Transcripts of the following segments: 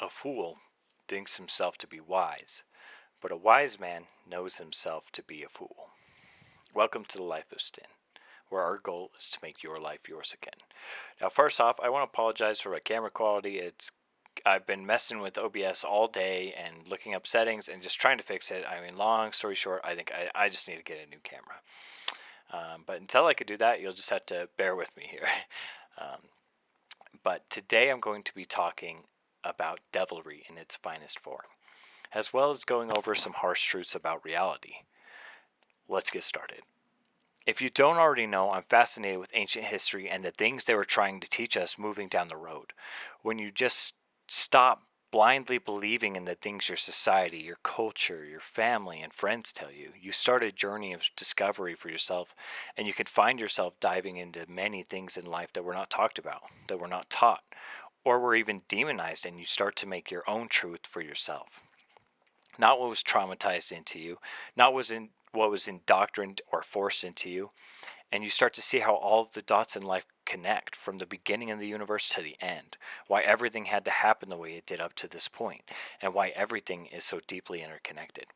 A fool thinks himself to be wise, but a wise man knows himself to be a fool. Welcome to the life of Styn, where our goal is to make your life yours again. Now, first off, I want to apologize for my camera quality. I've been messing with OBS all day and looking up settings and just trying to fix it. I mean, long story short, I think I just need to get a new camera. But until I could do that, you'll just have to bear with me here. But today I'm going to be talking about devilry in its finest form, as well as going over some harsh truths about reality. Let's get started. If you don't already know, I'm fascinated with ancient history and the things they were trying to teach us moving down the road. When you just stop blindly believing in the things your society, your culture, your family, and friends tell you, you start a journey of discovery for yourself, and you can find yourself diving into many things in life that were not talked about, that were not taught, or were even demonized, and you start to make your own truth for yourself. Not what was traumatized into you, not what was indoctrined or forced into you, and you start to see how all of the dots in life connect from the beginning of the universe to the end, why everything had to happen the way it did up to this point, and why everything is so deeply interconnected.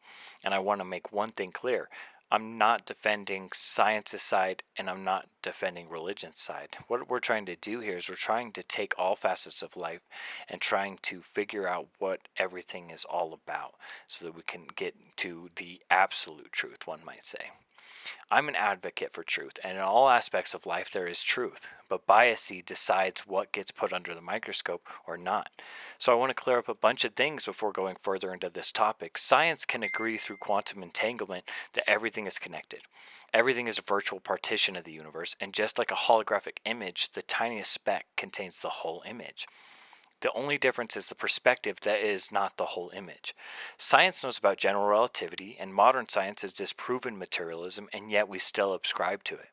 And I want to make one thing clear. I'm not defending science's side, and I'm not defending religion's side. What we're trying to do here is we're trying to take all facets of life and trying to figure out what everything is all about so that we can get to the absolute truth, one might say. I'm an advocate for truth, and in all aspects of life there is truth, but bias decides what gets put under the microscope or not. So I want to clear up a bunch of things before going further into this topic. Science can agree through quantum entanglement that everything is connected. Everything is a virtual partition of the universe, and just like a holographic image, the tiniest speck contains the whole image. The only difference is the perspective that is not the whole image. Science knows about general relativity, and modern science has disproven materialism, and yet we still ascribe to it.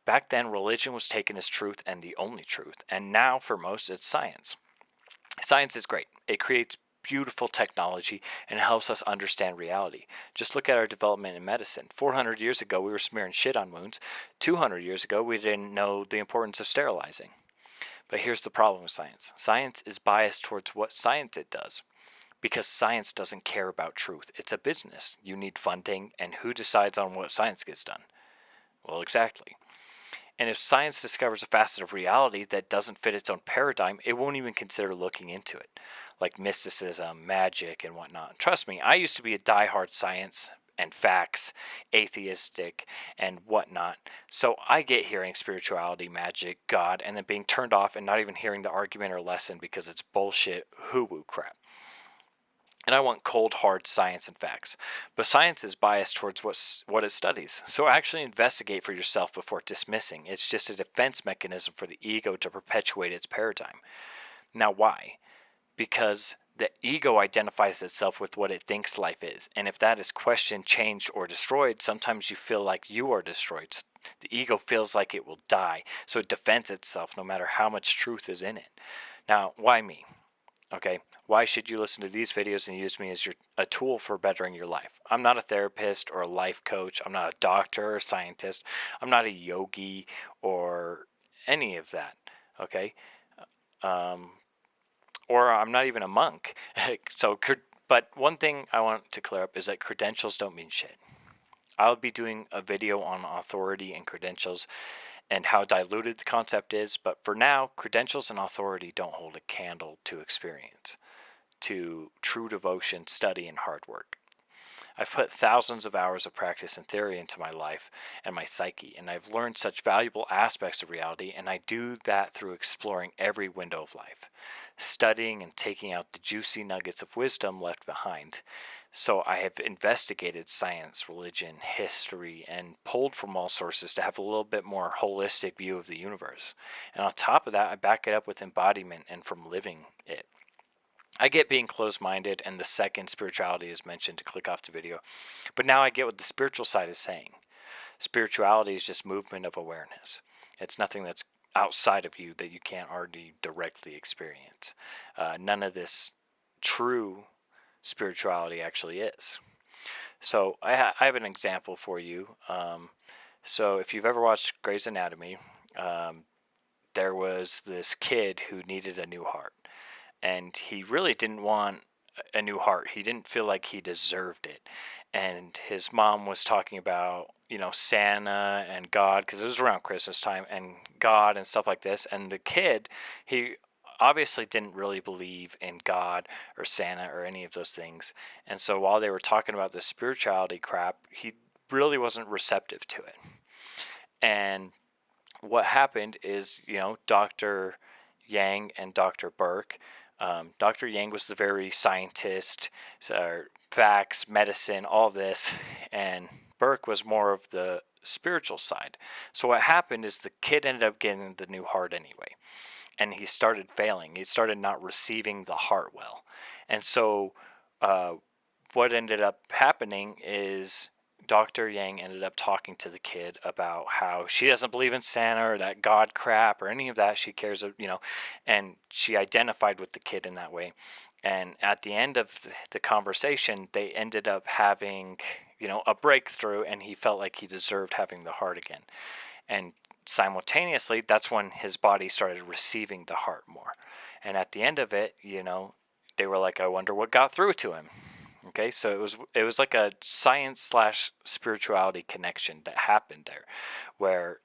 Back then, religion was taken as truth and the only truth, and now, for most, it's science. Science is great. It creates beautiful technology and helps us understand reality. Just look at our development in medicine. 400 years ago, we were smearing shit on wounds. 200 years ago, we didn't know the importance of sterilizing. But here's the problem with science. Science is biased towards what science it does, because science doesn't care about truth. It's a business. You need funding, and who decides on what science gets done? Well, exactly. And if science discovers a facet of reality that doesn't fit its own paradigm, it won't even consider looking into it, like mysticism, magic, and whatnot. Trust me, I used to be a diehard science and facts, atheistic, and whatnot. So I get hearing spirituality, magic, God, and then being turned off and not even hearing the argument or lesson because it's bullshit, hoo-woo crap. And I want cold, hard science and facts. But science is biased towards what it studies. So actually investigate for yourself before dismissing. It's just a defense mechanism for the ego to perpetuate its paradigm. Now why? Because the ego identifies itself with what it thinks life is, and if that is questioned, changed, or destroyed, sometimes you feel like you are destroyed. So the ego feels like it will die, so it defends itself no matter how much truth is in it. Now, why me? Okay, why should you listen to these videos and use me as a tool for bettering your life? I'm not a therapist or a life coach. I'm not a doctor or a scientist. I'm not a yogi or any of that, okay? Or I'm not even a monk. But one thing I want to clear up is that credentials don't mean shit. I'll be doing a video on authority and credentials and how diluted the concept is, but for now, credentials and authority don't hold a candle to experience, to true devotion, study, and hard work. I've put thousands of hours of practice and theory into my life and my psyche, and I've learned such valuable aspects of reality, and I do that through exploring every window of life, studying and taking out the juicy nuggets of wisdom left behind. So I have investigated science, religion, history, and pulled from all sources to have a little bit more holistic view of the universe. And on top of that, I back it up with embodiment and from living it. I get being closed-minded, and the second spirituality is mentioned to click off the video. But now I get what the spiritual side is saying. Spirituality is just movement of awareness. It's nothing that's outside of you that you can't already directly experience. None of this true spirituality actually is. So I have an example for you. So if you've ever watched Grey's Anatomy, there was this kid who needed a new heart. and he really didn't want a new heart. He didn't feel like he deserved it. And his mom was talking about, Santa and God, because it was around Christmas time, and God and stuff like this. And the kid, he obviously didn't really believe in God or Santa or any of those things. And so while they were talking about this spirituality crap, he really wasn't receptive to it. And what happened is, Dr. Yang and Dr. Burke. Dr. Yang was the very scientist, facts, medicine, all this, and Burke was more of the spiritual side. So what happened is the kid ended up getting the new heart anyway, and he started failing. He started not receiving the heart well. And so what ended up happening is Dr. Yang ended up talking to the kid about how she doesn't believe in Santa or that God crap or any of that. She cares, and she identified with the kid in that way. And at the end of the conversation, they ended up having, a breakthrough, and he felt like he deserved having the heart again. And simultaneously, that's when his body started receiving the heart more. And at the end of it, they were like, I wonder what got through to him. Okay, so it was like a science / spirituality connection that happened there, where,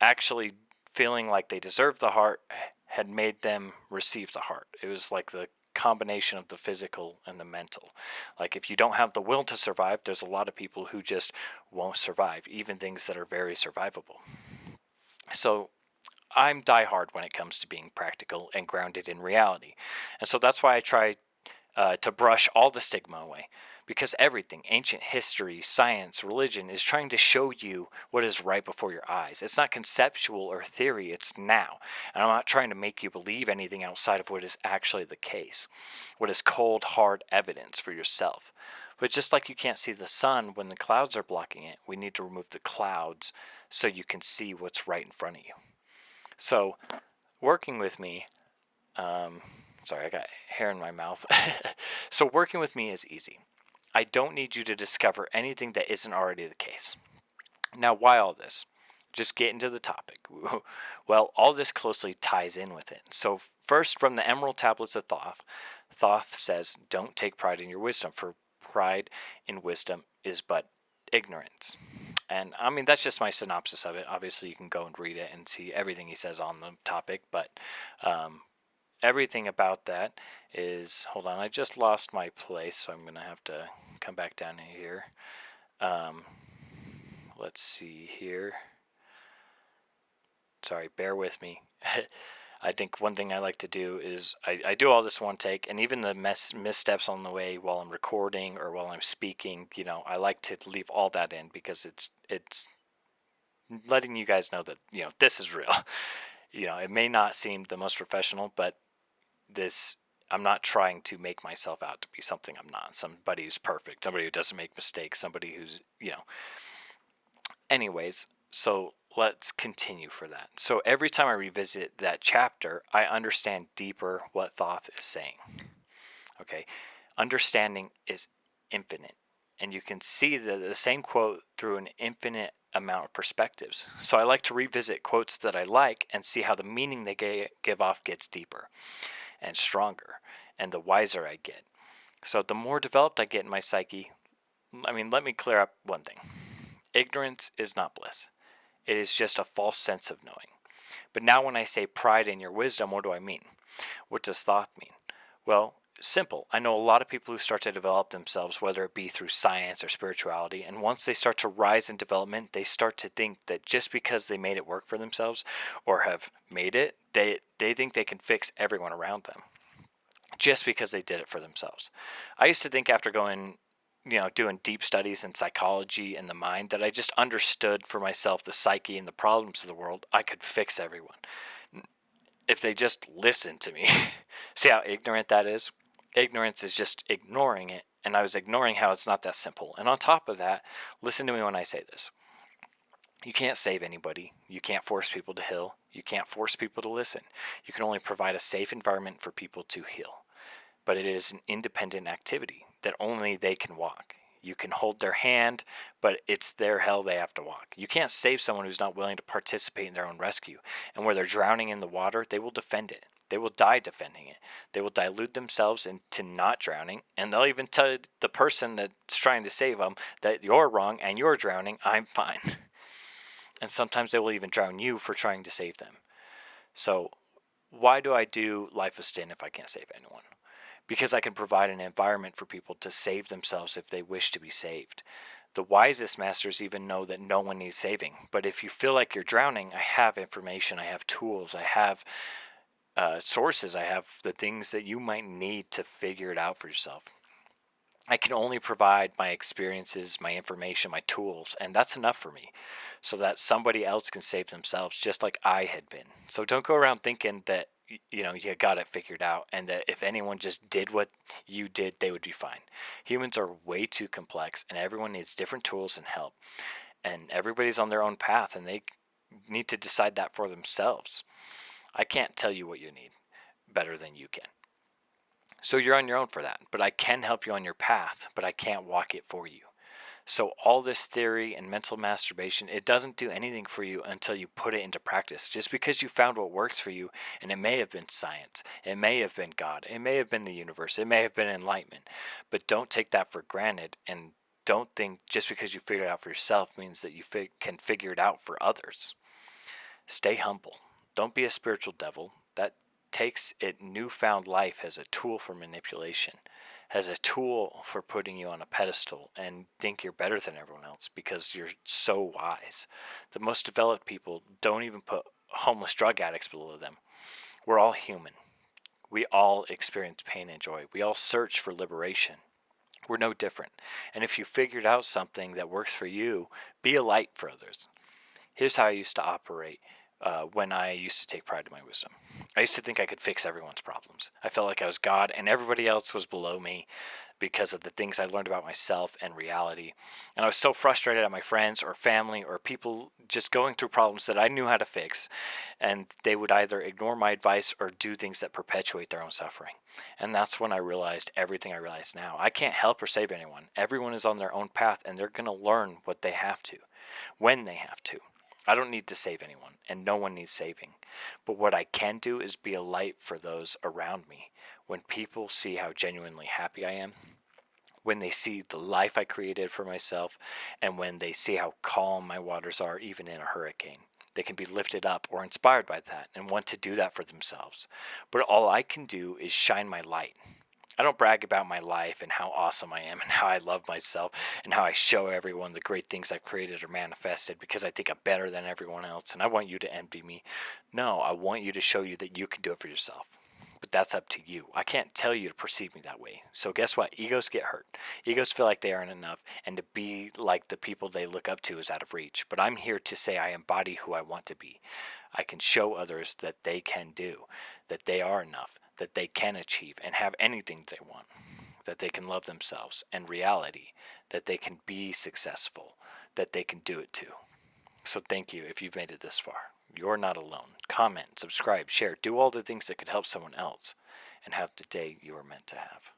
actually feeling like they deserved the heart had made them receive the heart. It was like the combination of the physical and the mental. Like if you don't have the will to survive, there's a lot of people who just won't survive, even things that are very survivable. So I'm diehard when it comes to being practical and grounded in reality. And so that's why I try to brush all the stigma away, because everything, ancient history, science, religion, is trying to show you what is right before your eyes. It's not conceptual or theory, it's now. And I'm not trying to make you believe anything outside of what is actually the case, what is cold, hard evidence for yourself. But just like you can't see the sun when the clouds are blocking it, we need to remove the clouds so you can see what's right in front of you. So, working with me, sorry, I got hair in my mouth. So working with me is easy. I don't need you to discover anything that isn't already the case. Now, why all this? Just get into the topic. Well, all this closely ties in with it. So first, from the Emerald Tablets of Thoth, Thoth says, don't take pride in your wisdom, for pride in wisdom is but ignorance. And I mean, that's just my synopsis of it. Obviously, you can go and read it and see everything he says on the topic, but everything about that is, hold on, I just lost my place, so I'm going to have to come back down here. Let's see here. Sorry, bear with me. I think one thing I like to do is I do all this one take, and even the missteps on the way while I'm recording or while I'm speaking, I like to leave all that in, because it's letting you guys know that, this is real. It may not seem the most professional, but I'm not trying to make myself out to be something I'm not. Somebody who's perfect, somebody who doesn't make mistakes, somebody who's, Anyways, so let's continue for that. So every time I revisit that chapter, I understand deeper what Thoth is saying. Okay, understanding is infinite, and you can see the same quote through an infinite amount of perspectives. So I like to revisit quotes that I like and see how the meaning they give off gets deeper and stronger, and the wiser I get. So the more developed I get in my psyche, let me clear up one thing. Ignorance is not bliss. It is just a false sense of knowing. But now when I say pride in your wisdom, what do I mean? What does Thoth mean? Well, simple. I know a lot of people who start to develop themselves, whether it be through science or spirituality, and once they start to rise in development, they start to think that just because they made it work for themselves or have made it, they think they can fix everyone around them just because they did it for themselves. I used to think, after going, doing deep studies in psychology and the mind, that I just understood for myself the psyche and the problems of the world, I could fix everyone if they just listened to me. See how ignorant that is? Ignorance is just ignoring it, and I was ignoring how it's not that simple. And on top of that, listen to me when I say this. You can't save anybody. You can't force people to heal. You can't force people to listen. You can only provide a safe environment for people to heal. But it is an independent activity that only they can walk. You can hold their hand, but it's their hell they have to walk. You can't save someone who's not willing to participate in their own rescue. And where they're drowning in the water, they will defend it. They will die defending it. They will dilute themselves into not drowning, and they'll even tell the person that's trying to save them that you're wrong and you're drowning, I'm fine. And sometimes they will even drown you for trying to save them. So why do I do Life of Styn if I can't save anyone? Because I can provide an environment for people to save themselves if they wish to be saved. The wisest masters even know that no one needs saving. But if you feel like you're drowning, I have information, I have tools, I have sources, I have the things that you might need to figure it out for yourself. I can only provide my experiences, my information, my tools, and that's enough for me so that somebody else can save themselves just like I had been. So don't go around thinking that you got it figured out and that if anyone just did what you did, they would be fine. Humans are way too complex and everyone needs different tools and help. And everybody's on their own path and they need to decide that for themselves. I can't tell you what you need better than you can. So you're on your own for that, but I can help you on your path, but I can't walk it for you. So all this theory and mental masturbation, it doesn't do anything for you until you put it into practice. Just because you found what works for you, and it may have been science, it may have been God, it may have been the universe, it may have been enlightenment, but don't take that for granted and don't think just because you figure it out for yourself means that you can figure it out for others. Stay humble. Don't be a spiritual devil. That takes it newfound life as a tool for manipulation, as a tool for putting you on a pedestal and think you're better than everyone else because you're so wise. The most developed people don't even put homeless drug addicts below them. We're all human. We all experience pain and joy. We all search for liberation. We're no different. And if you figured out something that works for you, be a light for others. Here's how I used to operate when I used to take pride in my wisdom. I used to think I could fix everyone's problems. I felt like I was God and everybody else was below me because of the things I learned about myself and reality. And I was so frustrated at my friends or family or people just going through problems that I knew how to fix. And they would either ignore my advice or do things that perpetuate their own suffering. And that's when I realized everything I realize now. I can't help or save anyone. Everyone is on their own path and they're going to learn what they have to, when they have to. I don't need to save anyone, and no one needs saving. But what I can do is be a light for those around me. When people see how genuinely happy I am, when they see the life I created for myself, and when they see how calm my waters are even in a hurricane, they can be lifted up or inspired by that and want to do that for themselves. But all I can do is shine my light. I don't brag about my life and how awesome I am and how I love myself and how I show everyone the great things I've created or manifested because I think I'm better than everyone else and I want you to envy me. No, I want you to show you that you can do it for yourself. But that's up to you. I can't tell you to perceive me that way. So guess what? Egos get hurt. Egos feel like they aren't enough, and to be like the people they look up to is out of reach. But I'm here to say I embody who I want to be. I can show others that they can do, that they are enough, that they can achieve and have anything they want, that they can love themselves, and reality, that they can be successful, that they can do it too. So thank you if you've made it this far. You're not alone. Comment, subscribe, share, do all the things that could help someone else, and have the day you were meant to have.